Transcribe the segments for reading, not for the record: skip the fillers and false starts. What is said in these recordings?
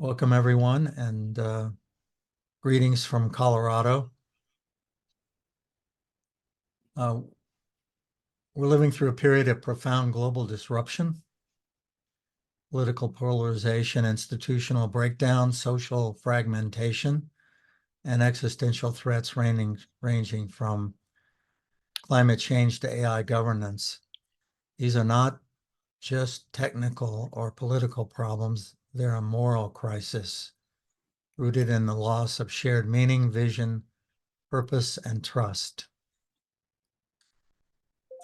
Welcome, everyone, and greetings from Colorado. We're living through a period of profound global disruption, political polarization, institutional breakdown, social fragmentation, and existential threats ranging from climate change to AI governance. These are not just technical or political problems. They're a moral crisis rooted in the loss of shared meaning, vision, purpose, and trust.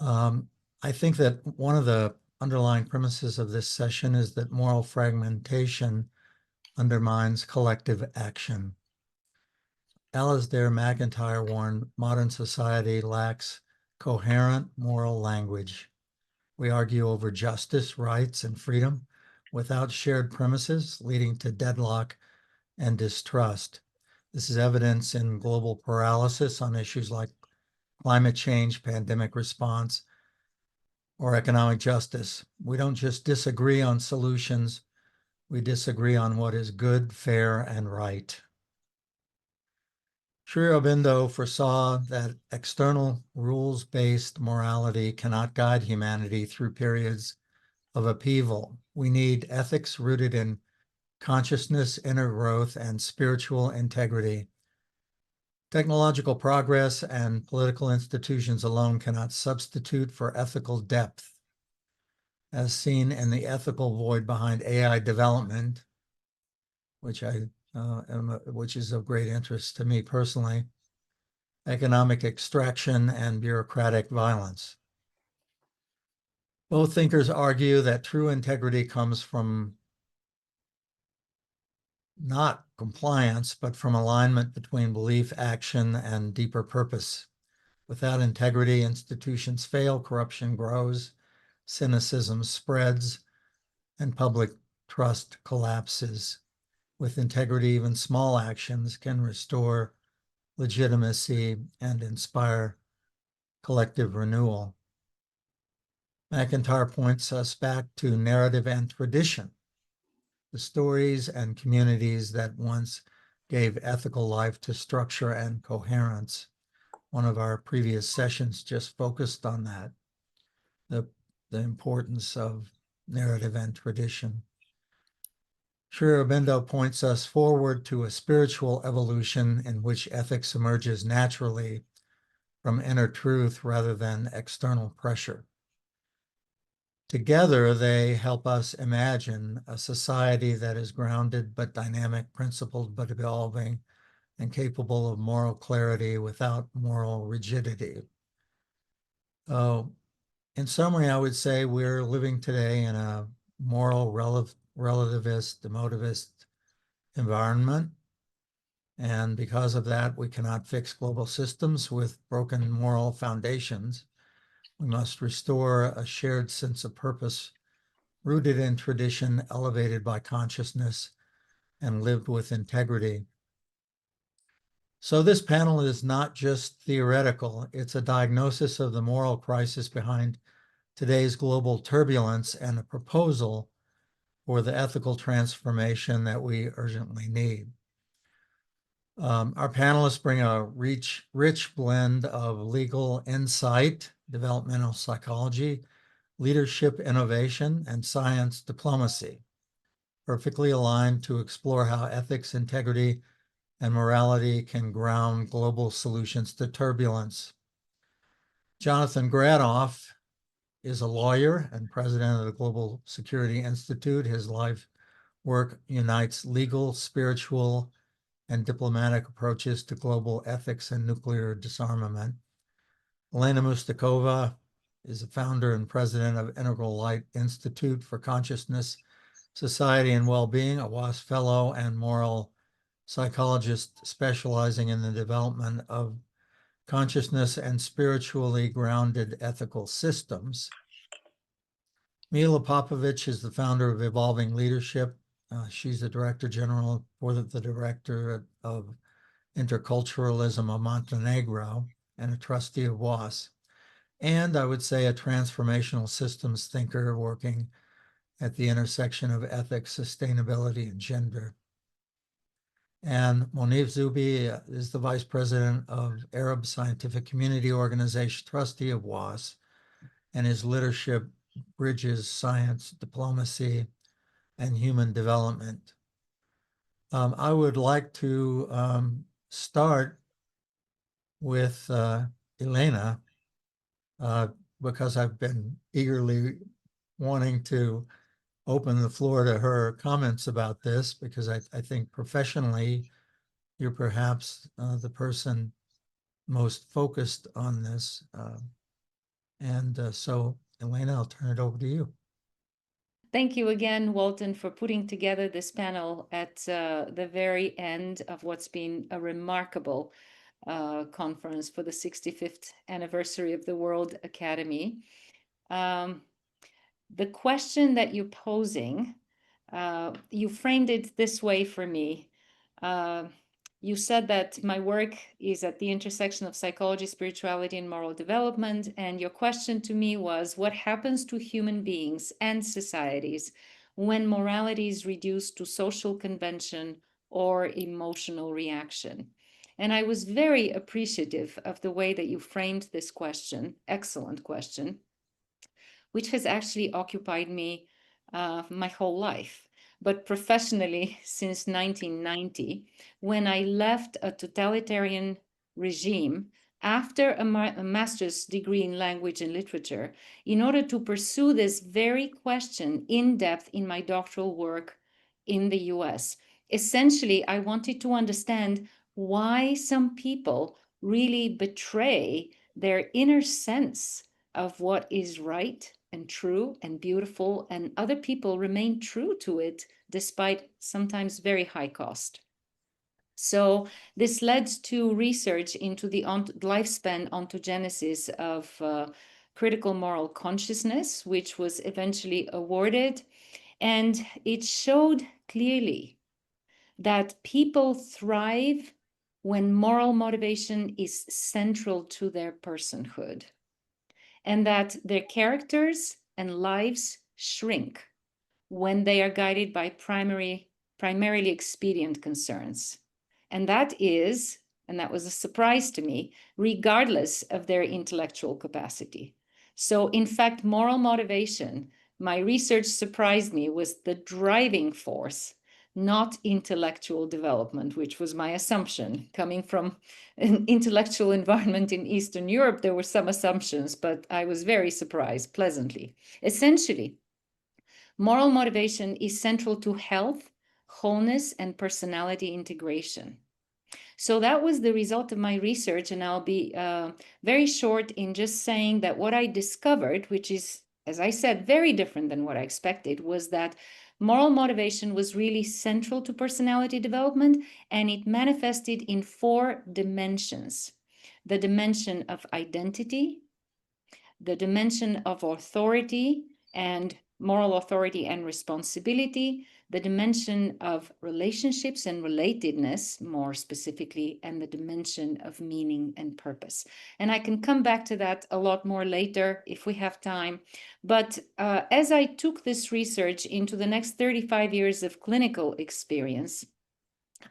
I think that one of the underlying premises of this session is that moral fragmentation undermines collective action. Alasdair MacIntyre warned modern society lacks coherent moral language. We argue over justice, rights, and freedom without shared premises, leading to deadlock and distrust. This is evidence in global paralysis on issues like climate change, pandemic response, or economic justice. We don't just disagree on solutions, we disagree on what is good, fair, and right. Sri Aurobindo foresaw that external rules-based morality cannot guide humanity through periods of upheaval. We need ethics rooted in consciousness, inner growth, and spiritual integrity. Technological progress and political institutions alone cannot substitute for ethical depth, as seen in the ethical void behind AI development, which is of great interest to me personally, economic extraction, and bureaucratic violence. Both thinkers argue that true integrity comes from not compliance, but from alignment between belief, action, and deeper purpose. Without integrity, institutions fail, corruption grows, cynicism spreads, and public trust collapses. With integrity, even small actions can restore legitimacy and inspire collective renewal. MacIntyre points us back to narrative and tradition, the stories and communities that once gave ethical life to structure and coherence. One of our previous sessions just focused on that, the importance of narrative and tradition. Sri Aurobindo points us forward to a spiritual evolution in which ethics emerges naturally from inner truth rather than external pressure. Together, they help us imagine a society that is grounded but dynamic, principled but evolving, and capable of moral clarity without moral rigidity. In summary, I would say we're living today in a moral relativist, emotivist environment. And because of that, we cannot fix global systems with broken moral foundations. We must restore a shared sense of purpose rooted in tradition, elevated by consciousness, and lived with integrity. So this panel is not just theoretical, it's a diagnosis of the moral crisis behind today's global turbulence and a proposal for the ethical transformation that we urgently need. Our panelists bring a rich blend of legal insight, developmental psychology, leadership innovation, and science diplomacy, perfectly aligned to explore how ethics, integrity, and morality can ground global solutions to turbulence. Jonathan Granoff is a lawyer and president of the Global Security Institute. His life work unites legal, spiritual, and diplomatic approaches to global ethics and nuclear disarmament. Elena Mustakova is the founder and president of IntegraLight Institute for Consciousness, Society, and Wellbeing, a WAAS fellow and moral psychologist specializing in the development of consciousness and spiritually grounded ethical systems. Mila Popovich is the founder of Evolving Leadership. She's the Director General for the Directorate of Interculturalism of Montenegro and a trustee of WAAS. And I would say a transformational systems thinker working at the intersection of ethics, sustainability, and gender. And Moneef Zou'bi is the Vice President of Arab Scientific Community Organization, Trustee of WAAS, and his leadership bridges science, diplomacy, and human development. I would like to start with Elena, because I've been eagerly wanting to open the floor to her comments about this, because I think professionally, you're perhaps the person most focused on this. So, Elena, I'll turn it over to you. Thank you again, Walton, for putting together this panel at the very end of what's been a remarkable conference for the 65th anniversary of the World Academy. The question that you're posing, you framed it this way for me. You said that my work is at the intersection of psychology, spirituality, and moral development. And your question to me was, what happens to human beings and societies when morality is reduced to social convention or emotional reaction? And I was very appreciative of the way that you framed this question, excellent question, which has actually occupied me my whole life. But professionally, since 1990, when I left a totalitarian regime after a master's degree in language and literature, in order to pursue this very question in depth in my doctoral work in the US. Essentially, I wanted to understand why some people really betray their inner sense of what is right and true and beautiful, and other people remain true to it despite sometimes very high cost. So this led to research into the lifespan ontogenesis of critical moral consciousness, which was eventually awarded. And it showed clearly that people thrive when moral motivation is central to their personhood, and that their characters and lives shrink when they are guided by primarily expedient concerns. And that was a surprise to me, regardless of their intellectual capacity. So in fact, moral motivation, my research surprised me, was the driving force, not intellectual development, which was my assumption. Coming from an intellectual environment in Eastern Europe, there were some assumptions, but I was very surprised, pleasantly. Essentially, moral motivation is central to health, wholeness, and personality integration. So that was the result of my research, and I'll be very short in just saying that what I discovered, which is, as I said, very different than what I expected, was that moral motivation was really central to personality development, and it manifested in 4 dimensions: the dimension of identity, the dimension of authority and moral authority and responsibility, the dimension of relationships and relatedness, more specifically, and the dimension of meaning and purpose. And I can come back to that a lot more later if we have time. But as I took this research into the next 35 years of clinical experience,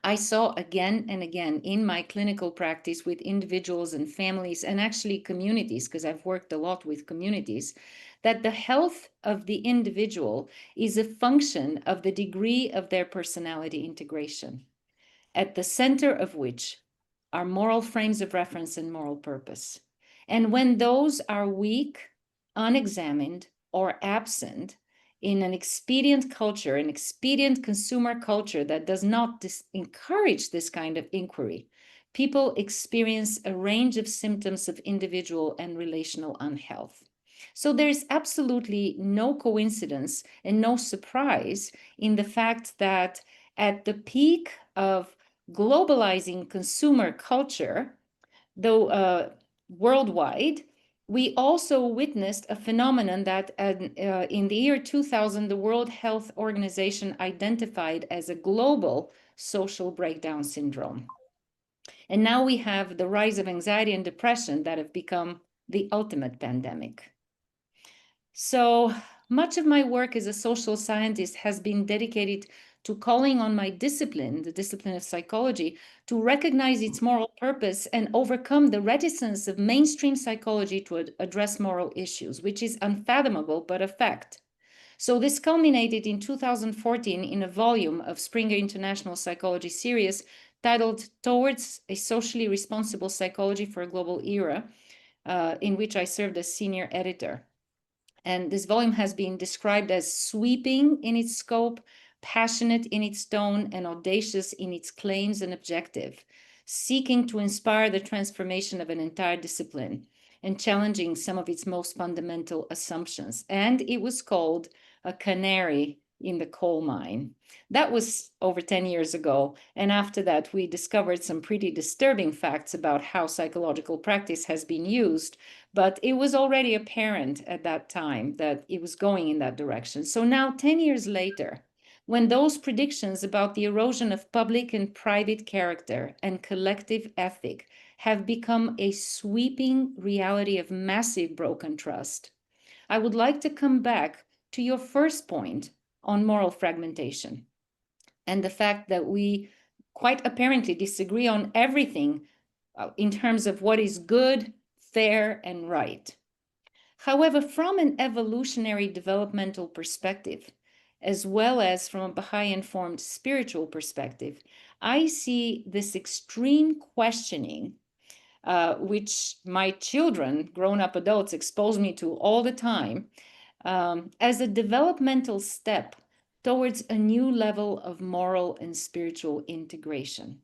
I saw again and again in my clinical practice with individuals and families, and actually communities, because I've worked a lot with communities, that the health of the individual is a function of the degree of their personality integration, at the center of which are moral frames of reference and moral purpose. And when those are weak, unexamined, or absent, in an expedient culture, an expedient consumer culture that does not encourage this kind of inquiry, people experience a range of symptoms of individual and relational unhealth. So there's absolutely no coincidence and no surprise in the fact that at the peak of globalizing consumer culture, though worldwide, we also witnessed a phenomenon that in the year 2000, the World Health Organization identified as a global social breakdown syndrome. And now we have the rise of anxiety and depression that have become the ultimate pandemic. So much of my work as a social scientist has been dedicated to calling on my discipline, the discipline of psychology, to recognize its moral purpose and overcome the reticence of mainstream psychology to address moral issues, which is unfathomable but a fact. So this culminated in 2014 in a volume of Springer International Psychology series titled Towards a Socially Responsible Psychology for a Global Era, in which I served as senior editor. And this volume has been described as sweeping in its scope, passionate in its tone, and audacious in its claims and objective, seeking to inspire the transformation of an entire discipline and challenging some of its most fundamental assumptions. And it was called a canary in the coal mine. That was over 10 years ago. And after that, we discovered some pretty disturbing facts about how psychological practice has been used. But it was already apparent at that time that it was going in that direction. So now, 10 years later, when those predictions about the erosion of public and private character and collective ethic have become a sweeping reality of massive broken trust, I would like to come back to your first point on moral fragmentation and the fact that we quite apparently disagree on everything in terms of what is good, fair, and right. However, from an evolutionary developmental perspective, as well as from a Baha'i-informed spiritual perspective, I see this extreme questioning, which my children, grown-up adults, expose me to all the time, as a developmental step towards a new level of moral and spiritual integration.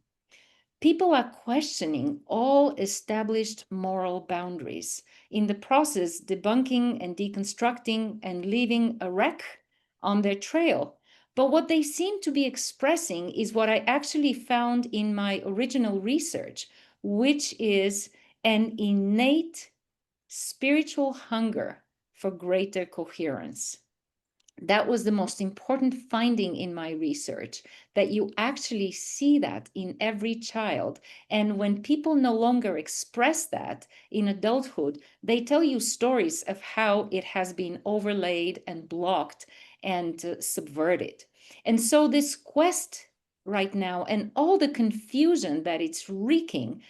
People are questioning all established moral boundaries, in the process debunking and deconstructing and leaving a wreck on their trail. But what they seem to be expressing is what I actually found in my original research, which is an innate spiritual hunger for greater coherence. That was the most important finding in my research, that you actually see that in every child. And when people no longer express that in adulthood, they tell you stories of how it has been overlaid and blocked and subverted. And so this quest right now and all the confusion that it's wreaking,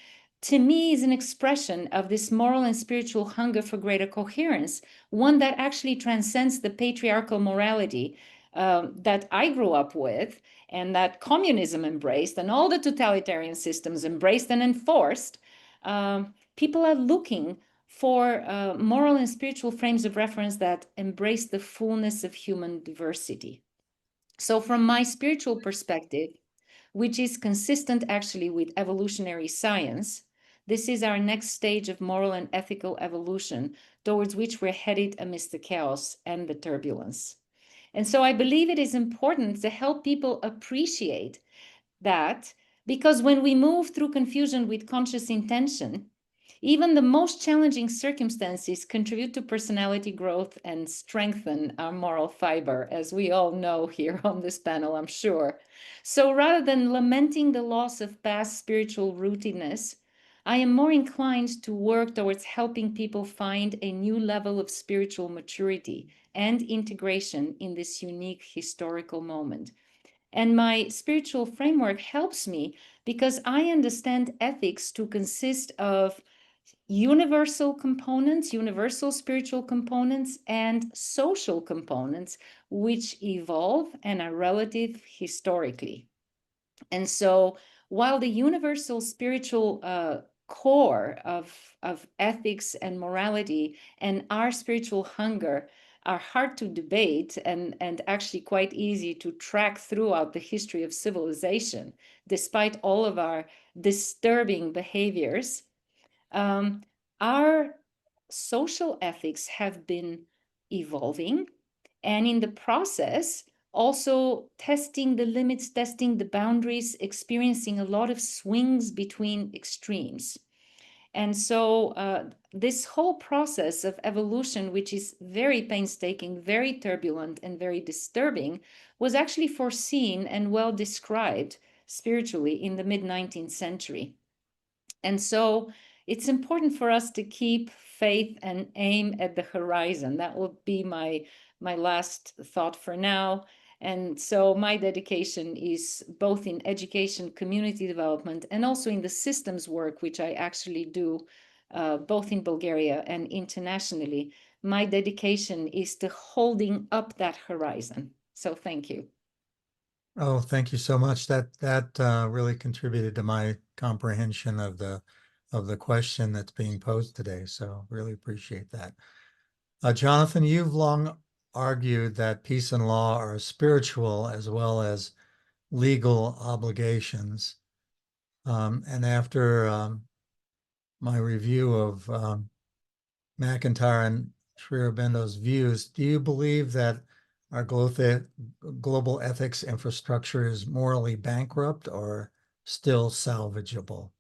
to me, is an expression of this moral and spiritual hunger for greater coherence, one that actually transcends the patriarchal morality that I grew up with and that communism embraced and all the totalitarian systems embraced and enforced. People are looking for moral and spiritual frames of reference that embrace the fullness of human diversity. So from my spiritual perspective, which is consistent actually with evolutionary science, this is our next stage of moral and ethical evolution towards which we're headed amidst the chaos and the turbulence. And so I believe it is important to help people appreciate that, because when we move through confusion with conscious intention, even the most challenging circumstances contribute to personality growth and strengthen our moral fiber, as we all know here on this panel, I'm sure. So rather than lamenting the loss of past spiritual rootedness, I am more inclined to work towards helping people find a new level of spiritual maturity and integration in this unique historical moment. And my spiritual framework helps me because I understand ethics to consist of universal components, universal spiritual components, and social components, which evolve and are relative historically. And so while the universal spiritual core of ethics and morality and our spiritual hunger are hard to debate and actually quite easy to track throughout the history of civilization, despite all of our disturbing behaviors, our social ethics have been evolving, and in the process, also testing the limits, testing the boundaries, experiencing a lot of swings between extremes. And so this whole process of evolution, which is very painstaking, very turbulent, and very disturbing, was actually foreseen and well described spiritually in the mid-19th century. And so it's important for us to keep faith and aim at the horizon. That will be my last thought for now. And so my dedication is both in education, community development, and also in the systems work, which I actually do both in Bulgaria and internationally. My dedication is to holding up that horizon. So thank you. Oh, thank you so much. That really contributed to my comprehension of the question that's being posed today. So really appreciate that. Jonathan, you've long argued that peace and law are spiritual as well as legal obligations. And after my review of McIntyre and Sriabendo's views, do you believe that our global ethics infrastructure is morally bankrupt or still salvageable?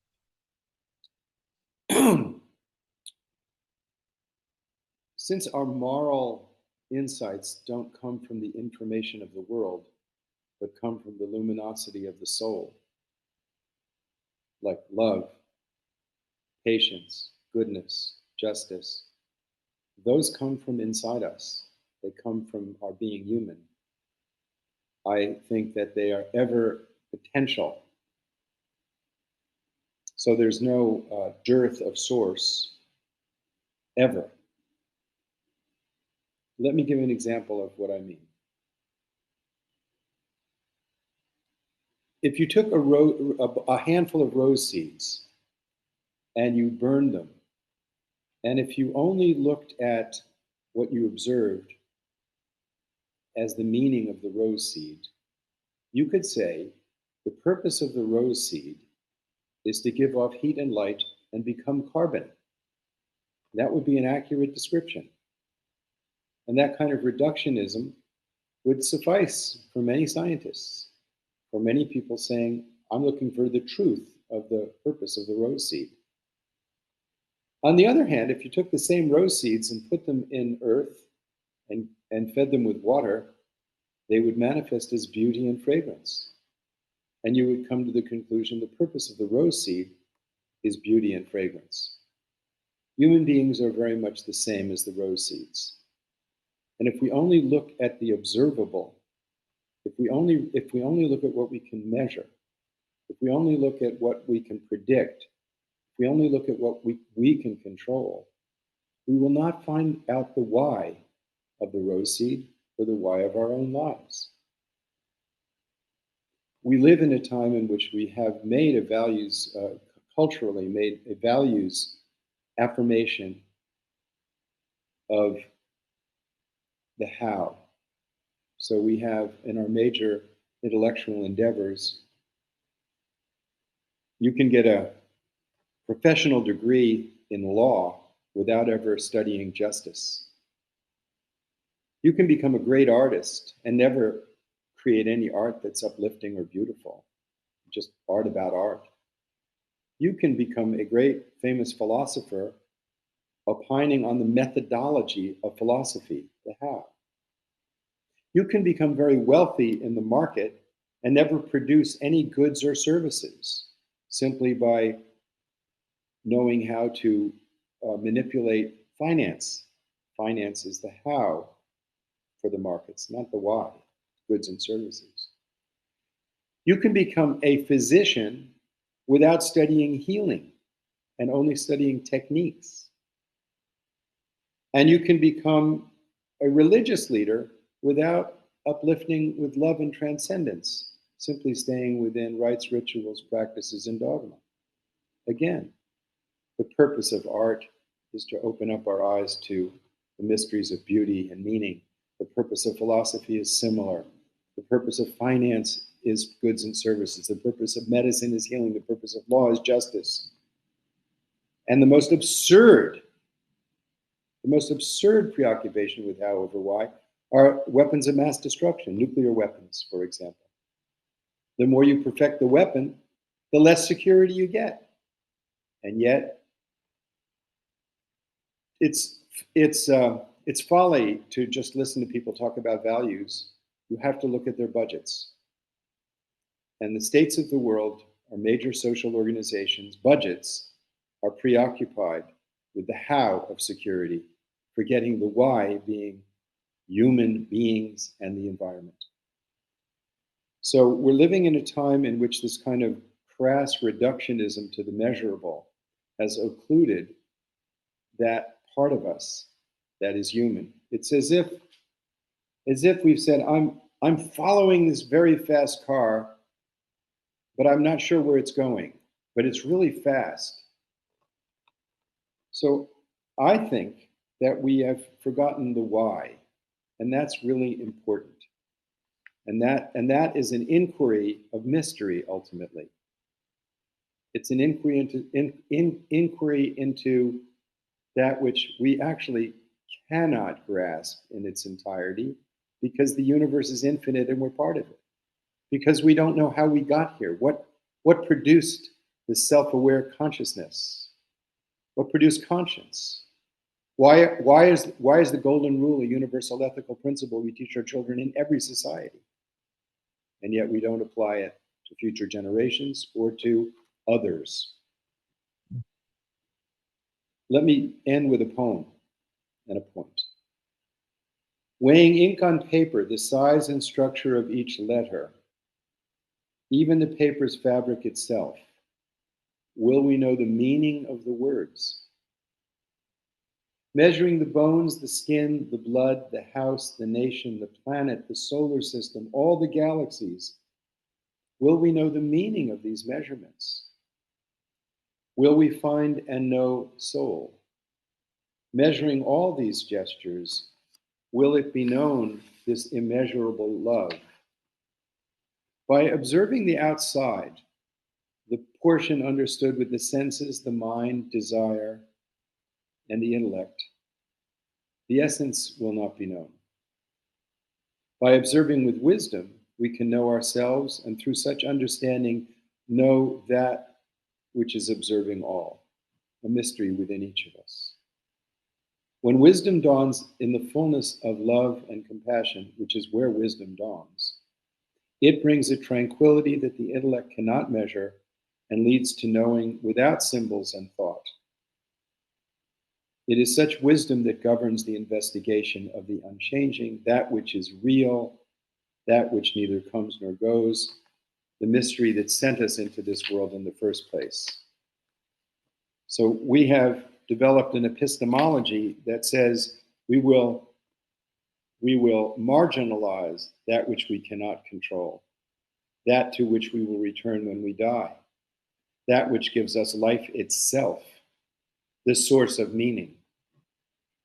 Since our moral insights don't come from the information of the world, but come from the luminosity of the soul, like love, patience, goodness, justice, those come from inside us. They come from our being human. I think that they are ever potential. So there's no dearth of source, ever. Let me give you an example of what I mean. If you took a handful of rose seeds and you burned them, and if you only looked at what you observed as the meaning of the rose seed, you could say the purpose of the rose seed is to give off heat and light and become carbon. That would be an accurate description. And that kind of reductionism would suffice for many scientists, for many people saying, I'm looking for the truth of the purpose of the rose seed. On the other hand, if you took the same rose seeds and put them in earth and fed them with water, they would manifest as beauty and fragrance. And you would come to the conclusion the purpose of the rose seed is beauty and fragrance. Human beings are very much the same as the rose seeds. And if we only look at the observable, if we only look at what we can measure, if we only look at what we can predict, if we only look at what we can control, we will not find out the why of the rose seed or the why of our own lives. We live in a time in which we have made a values, culturally made a values affirmation of the how. So we have in our major intellectual endeavors, you can get a professional degree in law without ever studying justice. You can become a great artist and never create any art that's uplifting or beautiful, just art about art. You can become a great famous philosopher opining on the methodology of philosophy, the how. You can become very wealthy in the market and never produce any goods or services simply by knowing how to manipulate finance. Finance is the how for the markets, not the why, goods and services. You can become a physician without studying healing and only studying techniques. And you can become a religious leader without uplifting with love and transcendence, simply staying within rites, rituals, practices, and dogma. Again, the purpose of art is to open up our eyes to the mysteries of beauty and meaning. The purpose of philosophy is similar. The purpose of finance is goods and services. The purpose of medicine is healing. The purpose of law is justice. And the most absurd preoccupation with how over why are weapons of mass destruction, nuclear weapons, for example. The more you perfect the weapon, the less security you get. And yet, it's folly to just listen to people talk about values. You have to look at their budgets. And the states of the world, our major social organizations' budgets are preoccupied with the how of security, forgetting the why being human beings and the environment. So we're living in a time in which this kind of crass reductionism to the measurable has occluded that part of us that is human. It's as if we've said, I'm following this very fast car, but I'm not sure where it's going, but it's really fast. So I think that we have forgotten the why, and that's really important. And that is an inquiry of mystery, ultimately. It's an inquiry into that which we actually cannot grasp in its entirety, because the universe is infinite and we're part of it. Because we don't know how we got here. What produced this self-aware consciousness? What produced conscience? Why is the golden rule a universal ethical principle we teach our children in every society? And yet we don't apply it to future generations or to others. Let me end with a poem and a point. Weighing ink on paper, the size and structure of each letter, even the paper's fabric itself, will we know the meaning of the words? Measuring the bones, the skin, the blood, the house, the nation, the planet, the solar system, all the galaxies, will we know the meaning of these measurements? Will we find and know soul? Measuring all these gestures, will it be known, this immeasurable love? By observing the outside, the portion understood with the senses, the mind, desire, and the intellect, the essence will not be known. By observing with wisdom, we can know ourselves, and through such understanding, know that which is observing all, a mystery within each of us. When wisdom dawns in the fullness of love and compassion, which is where wisdom dawns, it brings a tranquility that the intellect cannot measure and leads to knowing without symbols and thought. It is such wisdom that governs the investigation of the unchanging, that which is real, that which neither comes nor goes, the mystery that sent us into this world in the first place. So we have developed an epistemology that says we will marginalize that which we cannot control, that to which we will return when we die, that which gives us life itself, the source of meaning.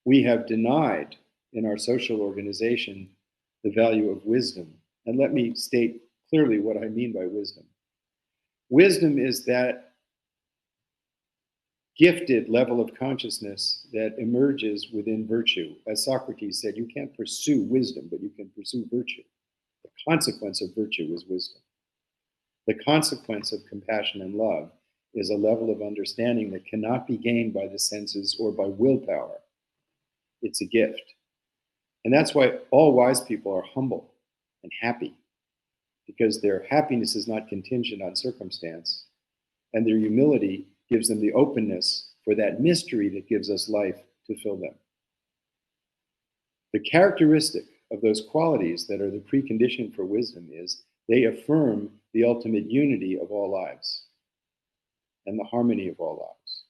We have denied in our social organization the value of wisdom. And let me state clearly what I mean by wisdom. Wisdom is that gifted level of consciousness that emerges within virtue. As Socrates said, you can't pursue wisdom, but you can pursue virtue. The consequence of virtue is wisdom. The consequence of compassion and love is a level of understanding that cannot be gained by the senses or by willpower. It's a gift. And that's why all wise people are humble and happy, because their happiness is not contingent on circumstance, and their humility gives them the openness for that mystery that gives us life to fill them. The characteristic of those qualities that are the precondition for wisdom is they affirm the ultimate unity of all lives and the harmony of all lives.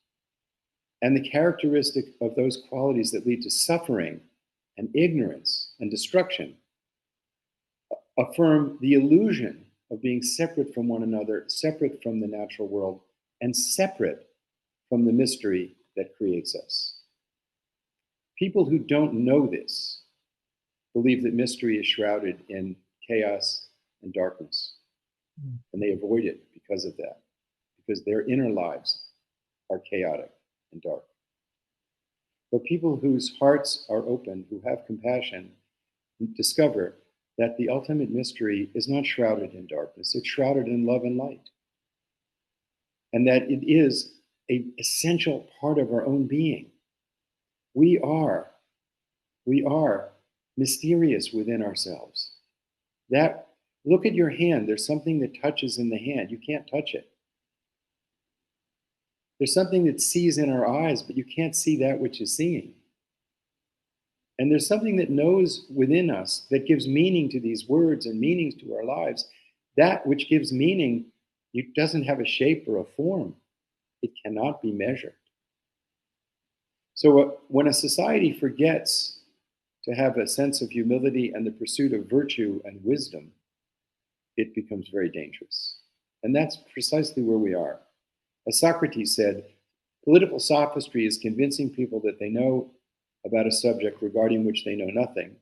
And the characteristic of those qualities that lead to suffering and ignorance and destruction affirm the illusion of being separate from one another, separate from the natural world, and separate from the mystery that creates us. People who don't know this believe that mystery is shrouded in chaos and darkness, and they avoid it because of that, because their inner lives are chaotic and dark. But people whose hearts are open, who have compassion, discover that the ultimate mystery is not shrouded in darkness, it's shrouded in love and light. And that it is an essential part of our own being. We are mysterious within ourselves. That, look at your hand, there's something that touches in the hand, you can't touch it. There's something that sees in our eyes, but you can't see that which is seeing. And there's something that knows within us that gives meaning to these words and meanings to our lives that which gives meaning, it doesn't have a shape or a form. It cannot be measured. So when a society forgets to have a sense of humility and the pursuit of virtue and wisdom, it becomes very dangerous. And that's precisely where we are. As Socrates said, political sophistry is convincing people that they know about a subject regarding which they know nothing,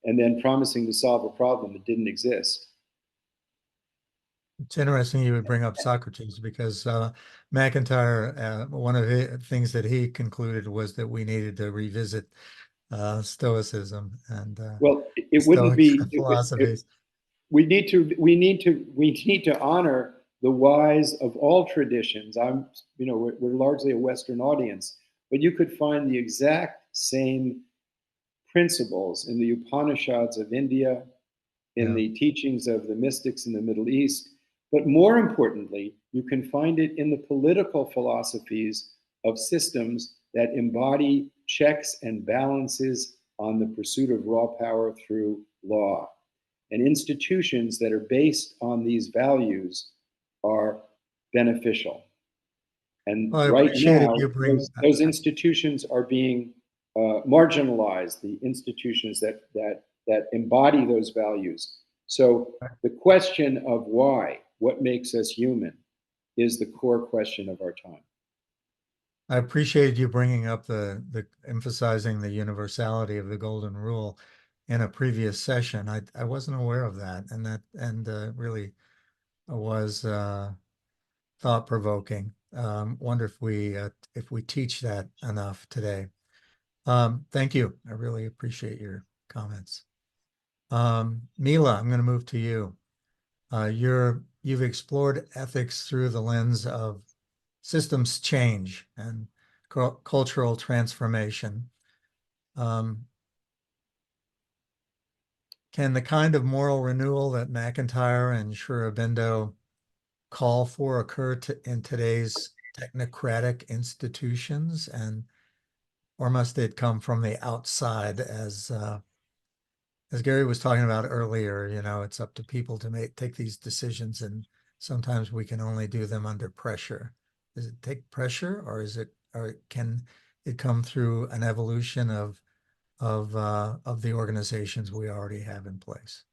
and then promising to solve a problem that didn't exist. It's interesting you would bring up Socrates, because McIntyre, one of the things that he concluded was that we needed to revisit Stoicism and well, it wouldn't be philosophies. We need to honor the wise of all traditions. We're largely a Western audience, but you could find the exact same principles in the Upanishads of India, in the teachings of the mystics in the Middle East. But more importantly, you can find it in the political philosophies of systems that embody checks and balances on the pursuit of raw power through law. And institutions that are based on these values are beneficial. And Well, I right appreciate now, if you bring those institutions are being marginalized, the institutions that embody those values. So the question of why, what makes us human, is the core question of our time. I appreciated you bringing up the emphasizing the universality of the golden rule in a previous session. I wasn't aware of that, and really was thought-provoking. Wonder if we teach that enough today. Thank you. I really appreciate your comments. Mila, I'm going to move to you. You've explored ethics through the lens of systems change and cultural transformation. Can the kind of moral renewal that McIntyre and Shurebindo call for occur in today's technocratic institutions, or must it come from the outside? As Gary was talking about earlier, it's up to people to take these decisions, and sometimes we can only do them under pressure. Does it take pressure, or can it come through an evolution of the organizations we already have in place?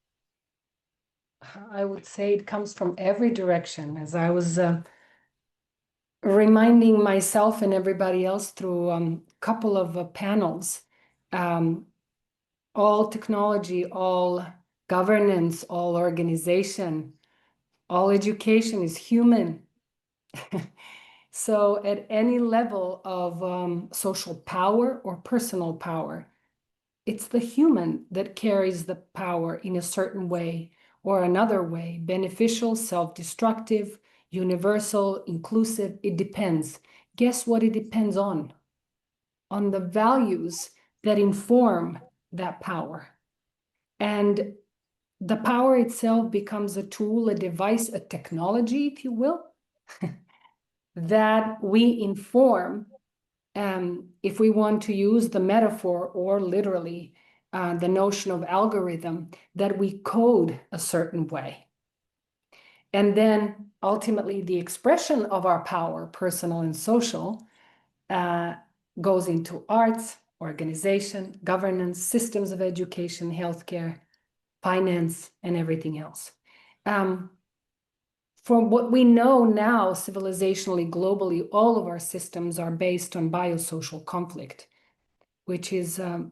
I would say it comes from every direction, as I was reminding myself and everybody else through a couple of panels. All technology, all governance, all organization, all education is human. So at any level of social power or personal power, it's the human that carries the power in a certain way or another way, beneficial, self-destructive, universal, inclusive. It depends. Guess what it depends on? On the values that inform that power. And the power itself becomes a tool, a device, a technology, if you will, that we inform, if we want to use the metaphor or literally the notion of algorithm, that we code a certain way. And then ultimately the expression of our power, personal and social, goes into arts, organization, governance, systems of education, healthcare, finance, and everything else. From what we know now, civilizationally, globally, all of our systems are based on biosocial conflict, which is an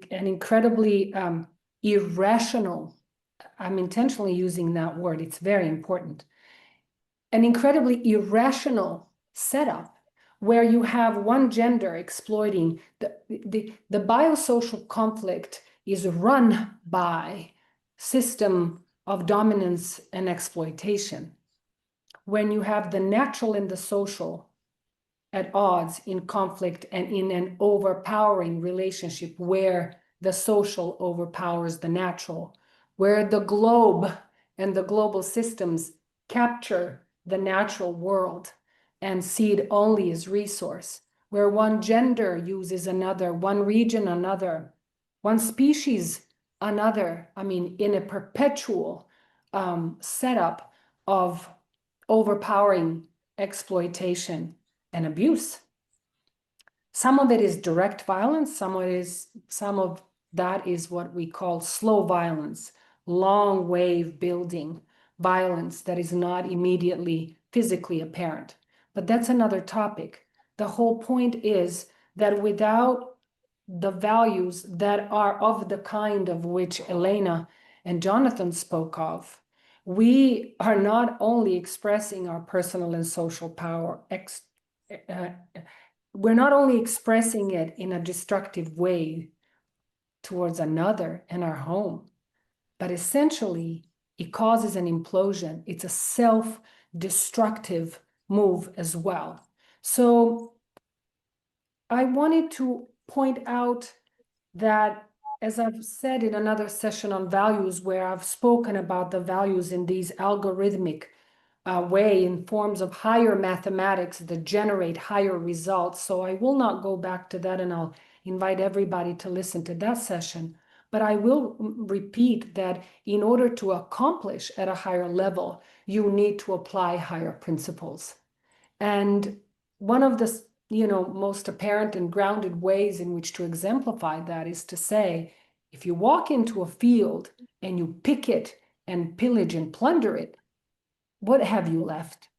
incredibly irrational, I'm intentionally using that word, it's very important, an incredibly irrational setup where you have one gender exploiting. The biosocial conflict is run by system of dominance and exploitation. When you have the natural and the social at odds, in conflict, and in an overpowering relationship where the social overpowers the natural, where the globe and the global systems capture the natural world and see it only as resource, where one gender uses another, one region another, one species another, I mean, in a perpetual setup of overpowering exploitation and abuse. Some of it is direct violence, some of that is what we call slow violence, long wave building violence that is not immediately physically apparent. But that's another topic. The whole point is that without the values that are of the kind of which Elena and Jonathan spoke of, we are not only expressing our personal and social power, we're not only expressing it in a destructive way towards another and our home, but essentially it causes an implosion. It's a self-destructive move as well. So I wanted to point out that, as I've said in another session on values, where I've spoken about the values in these algorithmic way in forms of higher mathematics that generate higher results. So I will not go back to that, and I'll invite everybody to listen to that session. But I will repeat that in order to accomplish at a higher level, you need to apply higher principles. And one of the most apparent and grounded ways in which to exemplify that is to say, if you walk into a field and you pick it and pillage and plunder it, what have you left?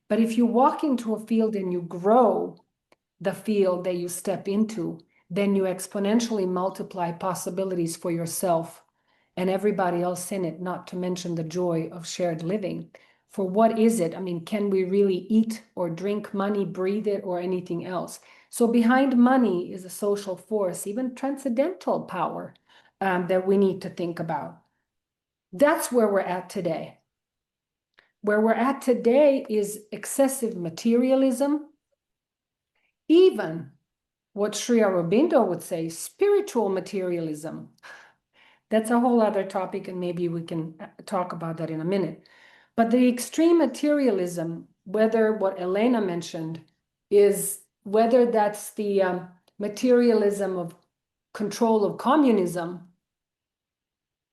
But if you walk into a field and you grow the field that you step into, then you exponentially multiply possibilities for yourself and everybody else in it, not to mention the joy of shared living. For what is it? I mean, can we really eat or drink money, breathe it, or anything else? So behind money is a social force, even transcendental power that we need to think about. That's where we're at today. Where we're at today is excessive materialism, even what Sri Aurobindo would say, spiritual materialism. That's a whole other topic, and maybe we can talk about that in a minute. But the extreme materialism, whether what Elena mentioned is whether that's the materialism of control of communism,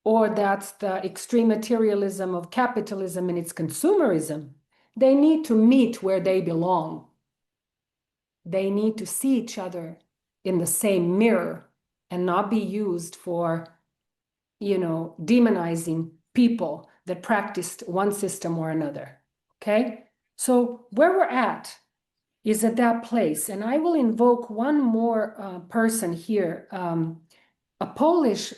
or that's the extreme materialism of capitalism and its consumerism, they need to meet where they belong. They need to see each other in the same mirror and not be used for, demonizing people that practiced one system or another, okay? So where we're at is at that place. And I will invoke one more person here, a Polish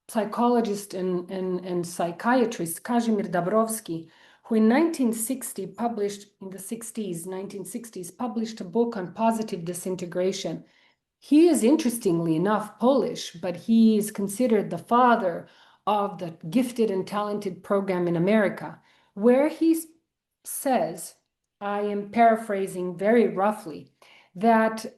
psychologist and psychiatrist, Kazimierz Dabrowski, who in 1960 published, in the 1960s, published a book on positive disintegration. He is, interestingly enough, Polish, but he is considered the father of the gifted and talented program in America, where he says, I am paraphrasing very roughly, that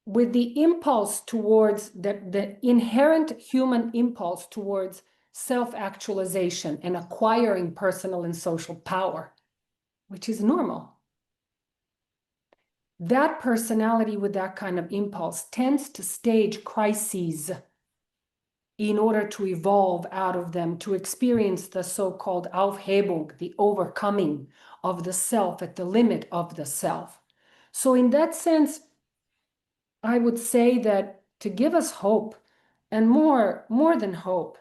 with the impulse towards the inherent human impulse towards self-actualization and acquiring personal and social power, which is normal. That personality with that kind of impulse tends to stage crises in order to evolve out of them, to experience the so-called Aufhebung, the overcoming of the self at the limit of the self. So in that sense, I would say that to give us hope, and more than hope,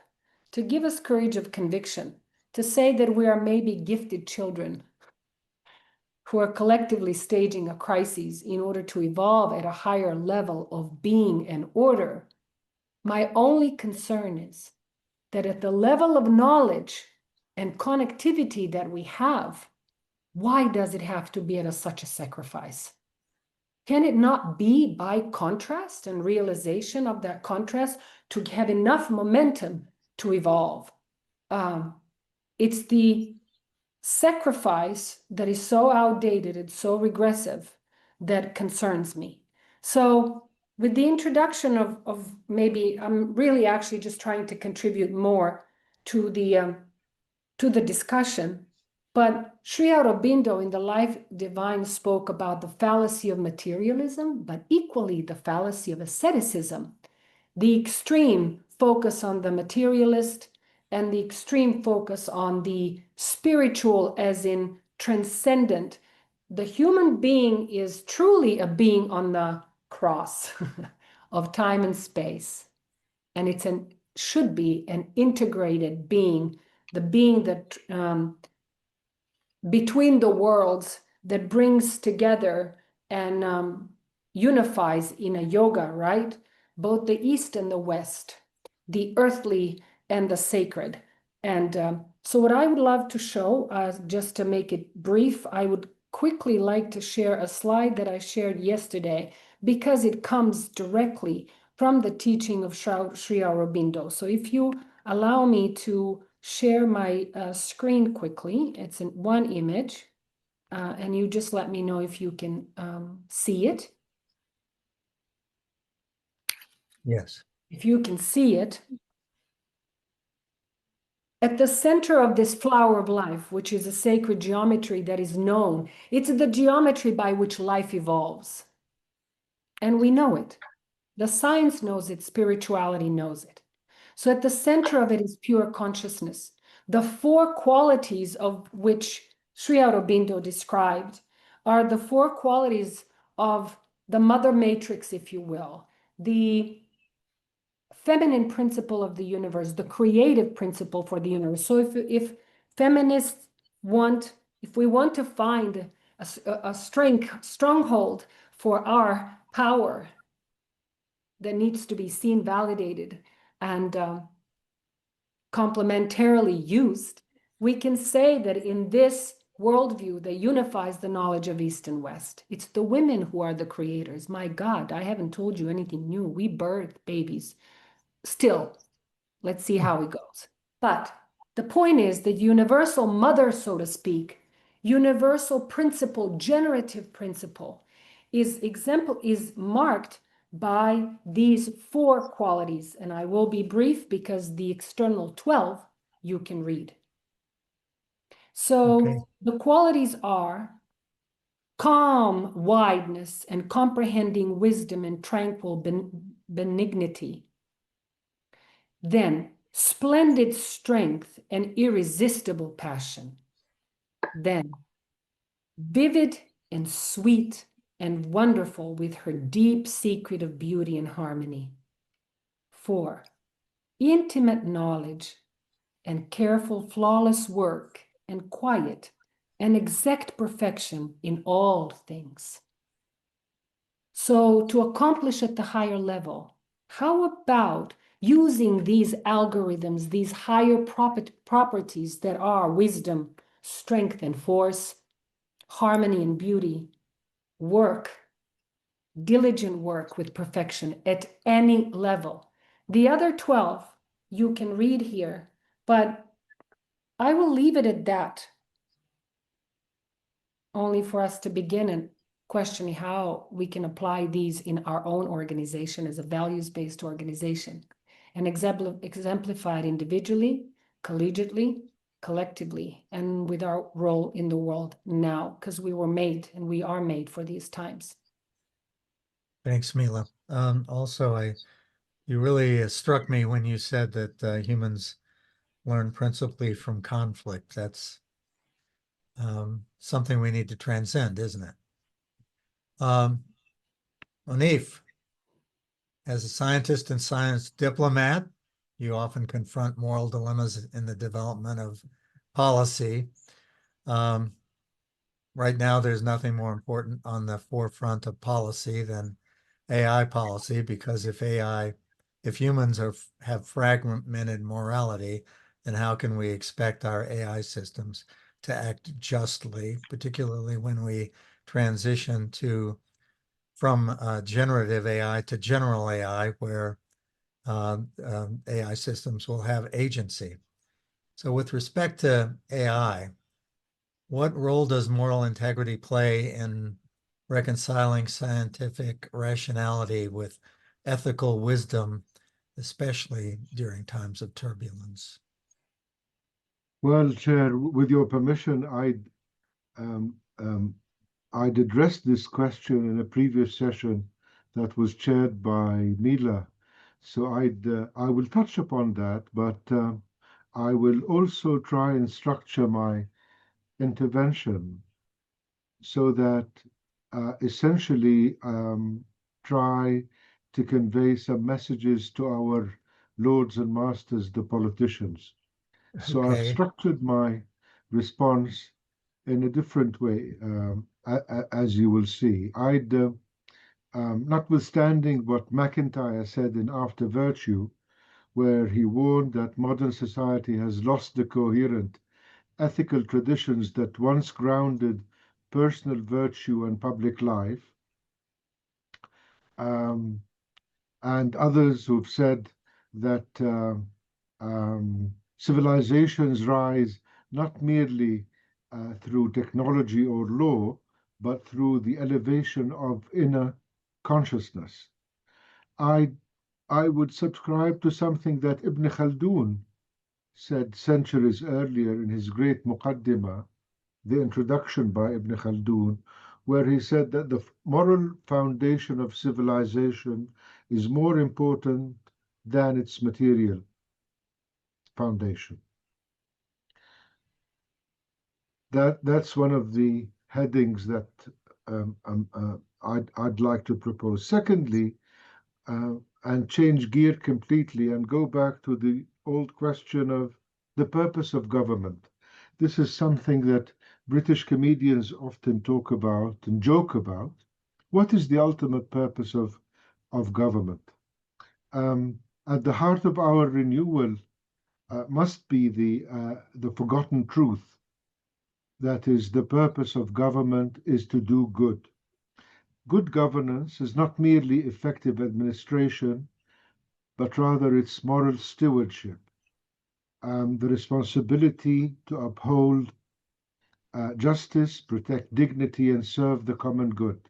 to give us courage of conviction, to say that we are maybe gifted children who are collectively staging a crisis in order to evolve at a higher level of being and order. My only concern is that at the level of knowledge and connectivity that we have, why does it have to be at such a sacrifice? Can it not be by contrast and realization of that contrast to have enough momentum to evolve? It's the sacrifice that is so outdated and so regressive that concerns me. So with the introduction of maybe, I'm really actually just trying to contribute more to the discussion. But Sri Aurobindo in The Life Divine spoke about the fallacy of materialism, but equally the fallacy of asceticism. the extreme focus on the materialist and the extreme focus on the spiritual, as in transcendent. The human being is truly a being on the cross of time and space. And it's should be an integrated being, the being that between the worlds, that brings together and unifies in a yoga, right? Both the East and the West, the earthly and the sacred. And so what I would love to show, just to make it brief, I would quickly like to share a slide that I shared yesterday, because it comes directly from the teaching of Sri Aurobindo. So if you allow me to share my screen quickly, it's in one image, and you just let me know if you can see it. Yes. If you can see it, at the center of this flower of life, which is a sacred geometry that is known, it's the geometry by which life evolves. And we know it. The science knows it, spirituality knows it. So at the center of it is pure consciousness. The four qualities of which Sri Aurobindo described are the four qualities of the mother matrix, if you will, the feminine principle of the universe, the creative principle for the universe. So if feminists want, if we want to find a stronghold for our power that needs to be seen, validated, and complementarily used, we can say that in this worldview that unifies the knowledge of East and West, it's the women who are the creators. My God, I haven't told you anything new. We birth babies. Still, let's see how it goes. But the point is that universal mother, so to speak, universal principle, generative principle, is marked by these four qualities. And I will be brief because the external 12 you can read. So Okay. the qualities are calm wideness and comprehending wisdom and tranquil benignity. Then splendid strength and irresistible passion. Then vivid and sweet and wonderful with her deep secret of beauty and harmony. 4, intimate knowledge and careful, flawless work and quiet and exact perfection in all things. So to accomplish at the higher level, how about using these algorithms, these higher properties that are wisdom, strength and force, harmony and beauty, work, diligent work with perfection at any level. The other 12 you can read here, but I will leave it at that, only for us to begin and questioning how we can apply these in our own organization as a values-based organization and exemplified individually, collegiately, collectively, and with our role in the world now, because we were made and we are made for these times. Thanks, Mila. Also, you really struck me when you said that humans learn principally from conflict. That's something we need to transcend, isn't it? Moneef, as a scientist and science diplomat, you often confront moral dilemmas in the development of policy. Right now, there's nothing more important on the forefront of policy than AI policy, because if humans have fragmented morality, then how can we expect our AI systems to act justly, particularly when we transition from generative AI to general AI, where AI systems will have agency. So with respect to AI, what role does moral integrity play in reconciling scientific rationality with ethical wisdom, especially during times of turbulence? Well, Chair, with your permission, I'd addressed this question in a previous session that was chaired by Mila, So I will touch upon that, but I will also try and structure my intervention so that essentially try to convey some messages to our lords and masters, the politicians. So I've Okay. structured my response in a different way, as you will see. Notwithstanding what McIntyre said in After Virtue, where he warned that modern society has lost the coherent ethical traditions that once grounded personal virtue and public life, um, and others who've said that civilizations rise not merely through technology or law, but through the elevation of inner consciousness. I would subscribe to something that Ibn Khaldun said centuries earlier in his great Muqaddimah, the introduction by Ibn Khaldun, where he said that the moral foundation of civilization is more important than its material foundation. That's one of the headings that I'd like to propose. Secondly, and change gear completely and go back to the old question of the purpose of government. This is something that British comedians often talk about and joke about. What is the ultimate purpose of government? At the heart of our renewal must be the forgotten truth. That is, the purpose of government is to do good. Good governance is not merely effective administration, but rather its moral stewardship, the responsibility to uphold justice, protect dignity, and serve the common good.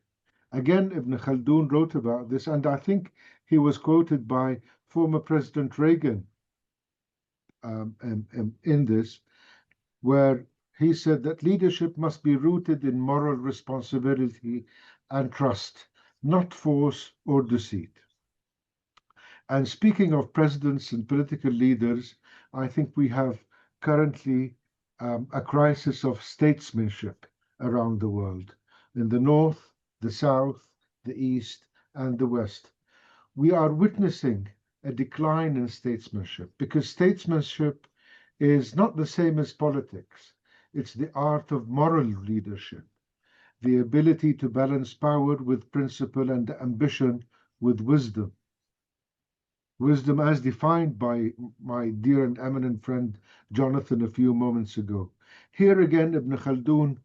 Again, Ibn Khaldun wrote about this, and I think he was quoted by former President Reagan in this, where he said that leadership must be rooted in moral responsibility and trust, not force or deceit. And speaking of presidents and political leaders, I think we have currently a crisis of statesmanship around the world, in the North, the South, the East, and the West. We are witnessing a decline in statesmanship because statesmanship is not the same as politics. It's the art of moral leadership, the ability to balance power with principle and ambition with wisdom. Wisdom as defined by my dear and eminent friend Jonathan a few moments ago. Here again, Ibn Khaldun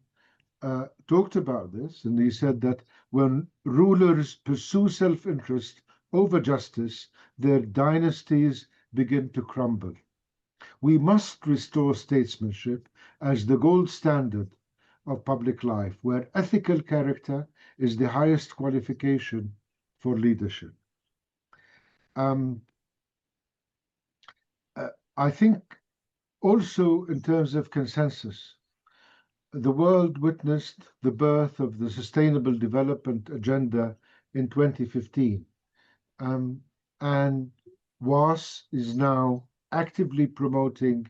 talked about this, and he said that when rulers pursue self-interest over justice, their dynasties begin to crumble. We must restore statesmanship as the gold standard of public life, where ethical character is the highest qualification for leadership. I think also in terms of consensus, the world witnessed the birth of the Sustainable Development Agenda in 2015. And WAAS is now actively promoting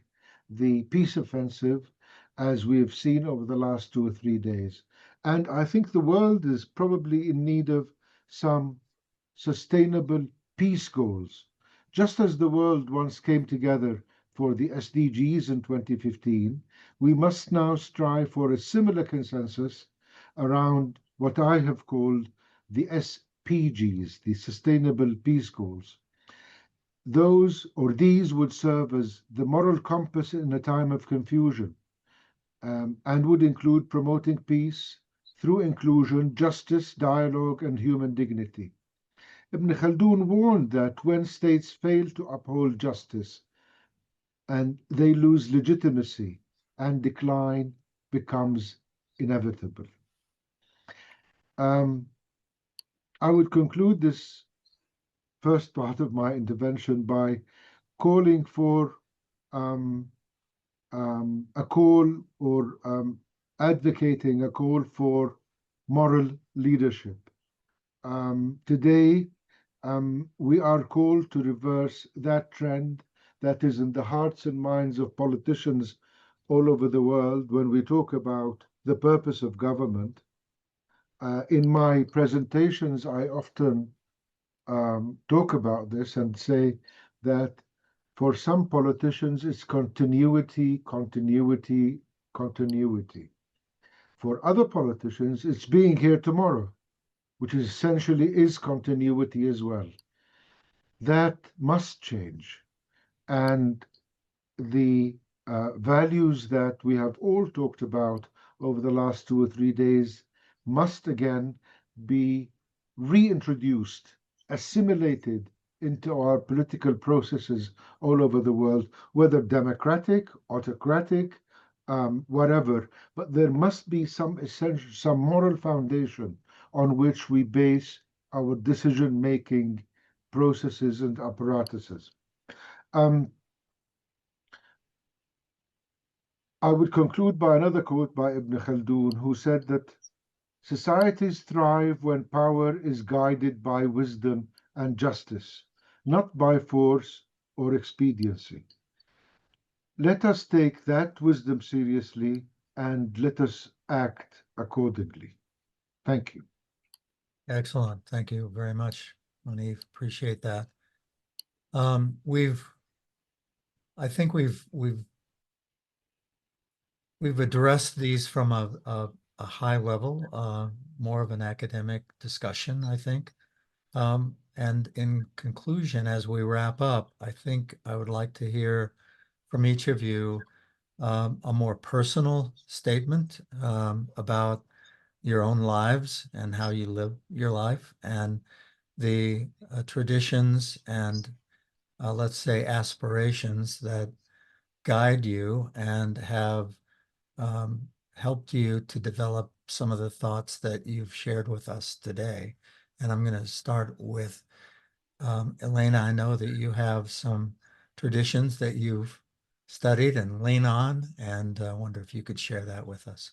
the peace offensive, as we have seen over the last 2 or 3 days. And I think the world is probably in need of some sustainable peace goals. Just as the world once came together for the SDGs in 2015, we must now strive for a similar consensus around what I have called the SPGs, the Sustainable Peace Goals. These would serve as the moral compass in a time of confusion, and would include promoting peace through inclusion, justice, dialogue, and human dignity. Ibn Khaldun warned that when states fail to uphold justice and they lose legitimacy and decline becomes inevitable. I would conclude this first part of my intervention by calling for a call or advocating a call for moral leadership. Today, we are called to reverse that trend that is in the hearts and minds of politicians all over the world when we talk about the purpose of government. In my presentations, I often talk about this and say that for some politicians, it's continuity, continuity, continuity. For other politicians, it's being here tomorrow, which essentially is continuity as well. That must change. And the values that we have all talked about over the last 2 or 3 days must again be reintroduced, assimilated into our political processes all over the world, whether democratic, autocratic, whatever. But there must be some essential, some moral foundation on which we base our decision-making processes and apparatuses. I would conclude by another quote by Ibn Khaldun, who said that societies thrive when power is guided by wisdom and justice, not by force or expediency. Let us take that wisdom seriously and let us act accordingly. Thank you. Excellent. Thank you very much, Moneef. Appreciate that. I think we've addressed these from a high level, more of an academic discussion, I think. And in conclusion, as we wrap up, I think I would like to hear from each of you a more personal statement about your own lives and how you live your life, and the traditions and let's say aspirations that guide you and have helped you to develop some of the thoughts that you've shared with us today. And I'm going to start with Elena. I know that you have some traditions that you've studied and lean on, and I wonder if you could share that with us.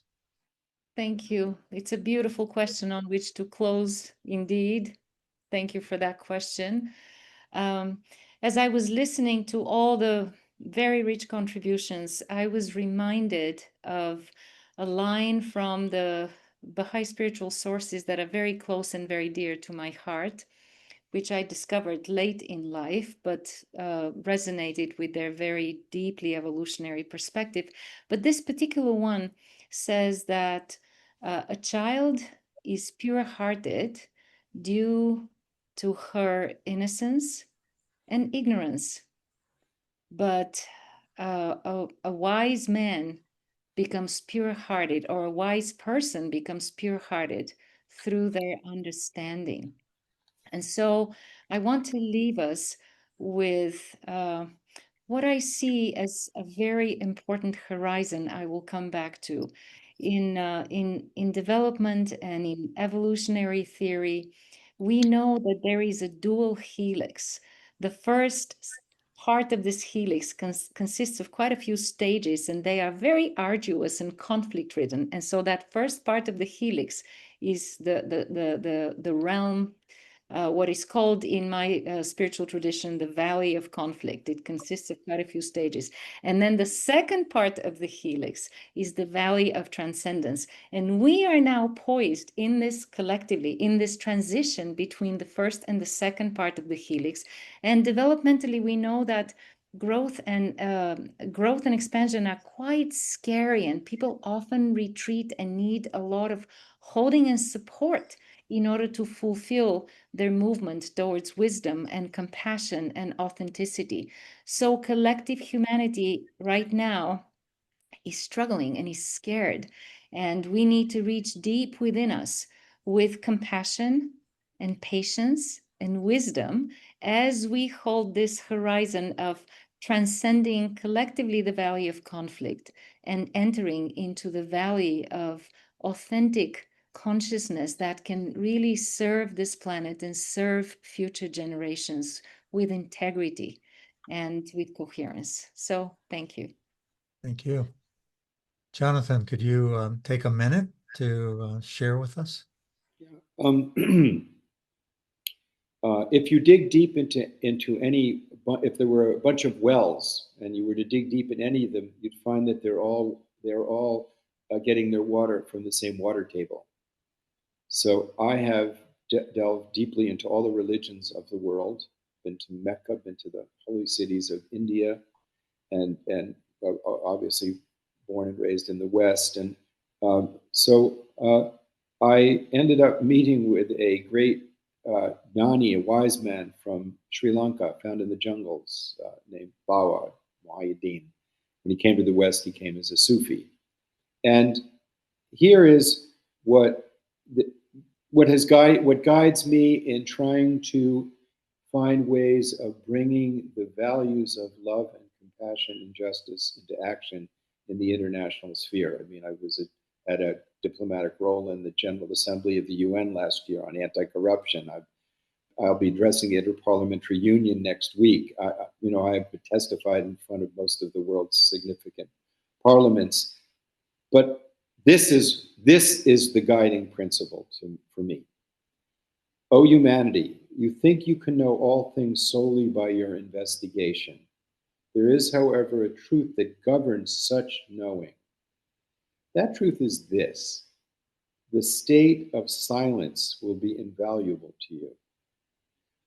Thank you. It's a beautiful question on which to close, indeed. Thank you for that question. As I was listening to all the very rich contributions, I was reminded of a line from the Baha'i spiritual sources that are very close and very dear to my heart, which I discovered late in life, but resonated with their very deeply evolutionary perspective. But this particular one says that a child is pure-hearted due to her innocence and ignorance. But a wise man becomes pure-hearted, or a wise person becomes pure-hearted through their understanding. And so I want to leave us with what I see as a very important horizon I will come back to. In development and in evolutionary theory, we know that there is a dual helix. The first part of this helix consists of quite a few stages, and they are very arduous and conflict-ridden. And so that first part of the helix is the realm, what is called in my spiritual tradition, the valley of conflict. It consists of quite a few stages. And then the second part of the helix is the valley of transcendence. And we are now poised in this collectively, in this transition between the first and the second part of the helix. And developmentally, we know that growth and expansion are quite scary, and people often retreat and need a lot of holding and support in order to fulfill their movement towards wisdom and compassion and authenticity. So collective humanity right now is struggling and is scared. And we need to reach deep within us with compassion and patience and wisdom as we hold this horizon of transcending collectively the valley of conflict and entering into the valley of authentic consciousness that can really serve this planet and serve future generations with integrity and with coherence. So thank you. Thank you. Jonathan, could you take a minute to share with us? Yeah. If you dig deep into any, if there were a bunch of wells and you were to dig deep in any of them, you'd find that they're all getting their water from the same water table. So I have delved deeply into all the religions of the world, been to Mecca, been to the holy cities of India, and obviously born and raised in the West. And I ended up meeting with a great Gnani, a wise man from Sri Lanka, found in the jungles, named Bawa Muhyiddin. When he came to the West, he came as a Sufi. And here is what guides me in trying to find ways of bringing the values of love and compassion and justice into action in the international sphere. I mean, I was at a diplomatic role in the General Assembly of the UN last year on anti-corruption. I'll be addressing the Interparliamentary Union next week. I've testified in front of most of the world's significant parliaments. But this is the guiding principle for me. O humanity, you think you can know all things solely by your investigation. There is, however, a truth that governs such knowing. That truth is this: the state of silence will be invaluable to you.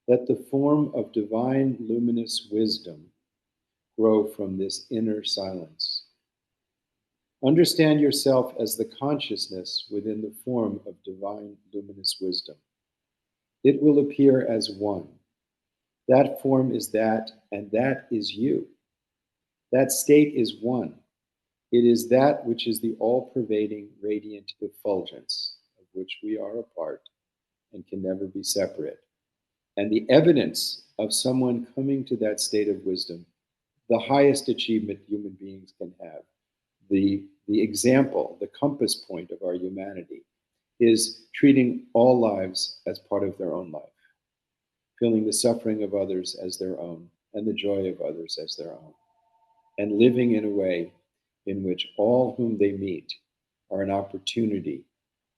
Let the form of divine luminous wisdom grow from this inner silence. Understand yourself as the consciousness within the form of divine luminous wisdom. It will appear as one. That form is that, and that is you. That state is one. It is that which is the all-pervading radiant effulgence of which we are a part and can never be separate. And the evidence of someone coming to that state of wisdom, the highest achievement human beings can have, the example, the compass point of our humanity, is treating all lives as part of their own life, feeling the suffering of others as their own and the joy of others as their own, and living in a way in which all whom they meet are an opportunity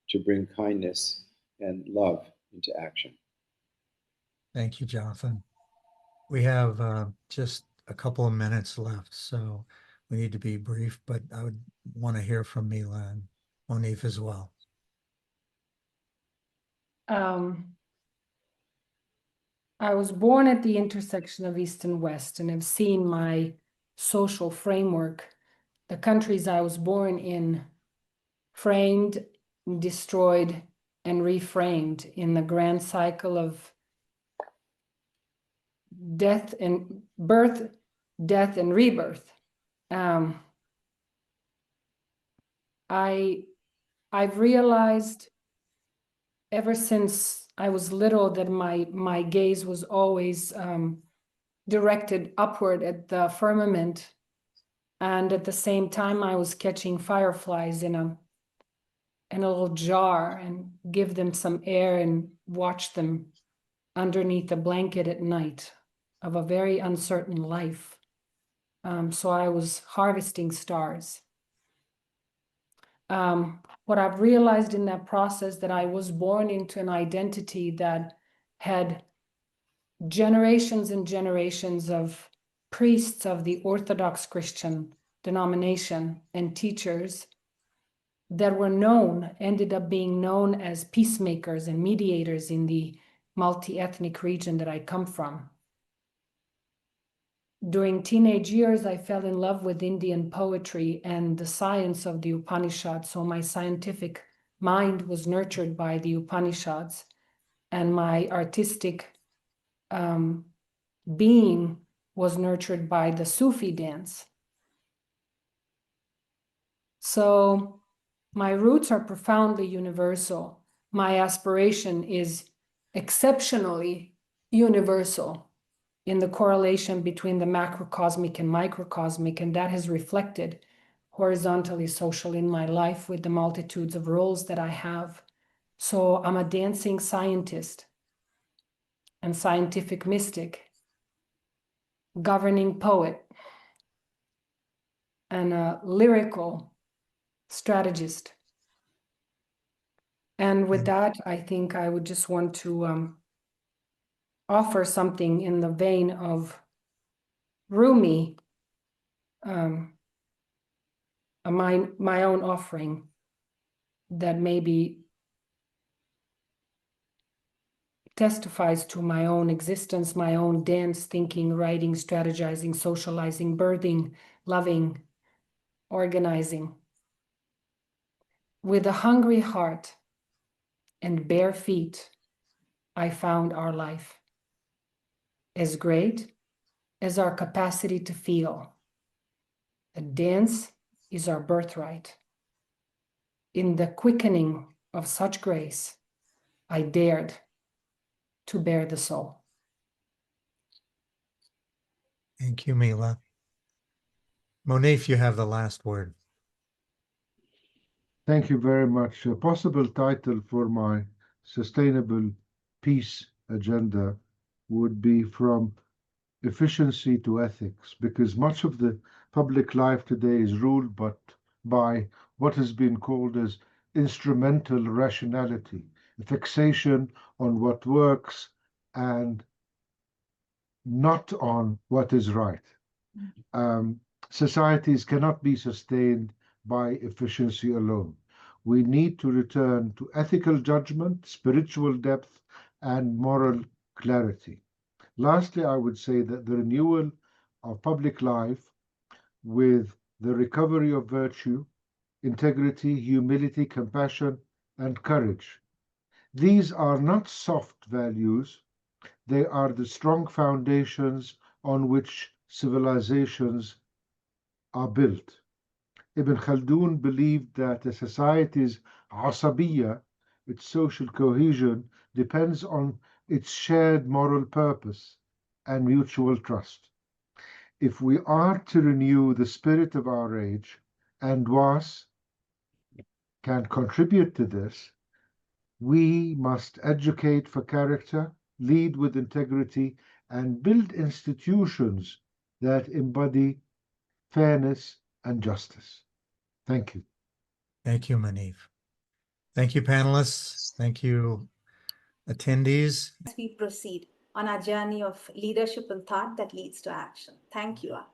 to bring kindness and love into action. Thank you, Jonathan. We have just a couple of minutes left, so we need to be brief, but I would want to hear from Mila and Moneef as well. I was born at the intersection of East and West and have seen my social framework, the countries I was born in, framed, destroyed, and reframed in the grand cycle of death and birth, death and rebirth. I've realized ever since I was little that my gaze was always directed upward at the firmament, and at the same time I was catching fireflies in a little jar and give them some air and watch them underneath a blanket at night of a very uncertain life. So I was harvesting stars. What I've realized in that process, that I was born into an identity that had generations and generations of priests of the Orthodox Christian denomination and teachers that were ended up being known as peacemakers and mediators in the multi-ethnic region that I come from. During teenage years, I fell in love with Indian poetry and the science of the Upanishads. So my scientific mind was nurtured by the Upanishads, and my artistic being was nurtured by the Sufi dance. So my roots are profoundly universal. My aspiration is exceptionally universal in the correlation between the macrocosmic and microcosmic, and that has reflected horizontally social in my life with the multitudes of roles that I have. So I'm a dancing scientist and scientific mystic, governing poet, and a lyrical strategist. And with that, I think I would just want to offer something in the vein of Rumi, my own offering that maybe testifies to my own existence, my own dance, thinking, writing, strategizing, socializing, birthing, loving, organizing. With a hungry heart and bare feet, I found our life, as great as our capacity to feel. A dance is our birthright. In the quickening of such grace, I dared to bear the soul. Thank you, Mila. Moneef, you have the last word. Thank you very much. A possible title for my sustainable peace agenda would be From Efficiency to Ethics, because much of the public life today is ruled by what has been called as instrumental rationality, a fixation on what works and not on what is right. Societies cannot be sustained by efficiency alone. We need to return to ethical judgment, spiritual depth, and moral clarity. Lastly, I would say that the renewal of public life with the recovery of virtue, integrity, humility, compassion, and courage. These are not soft values. They are the strong foundations on which civilizations are built. Ibn Khaldun believed that a society's asabiyya, its social cohesion, depends on its shared moral purpose and mutual trust. If we are to renew the spirit of our age, and WAAS can contribute to this, we must educate for character, lead with integrity, and build institutions that embody fairness and justice. Thank you. Thank you, Moneef. Thank you, panelists. Thank you, attendees. As we proceed on our journey of leadership and thought that leads to action. Thank you all.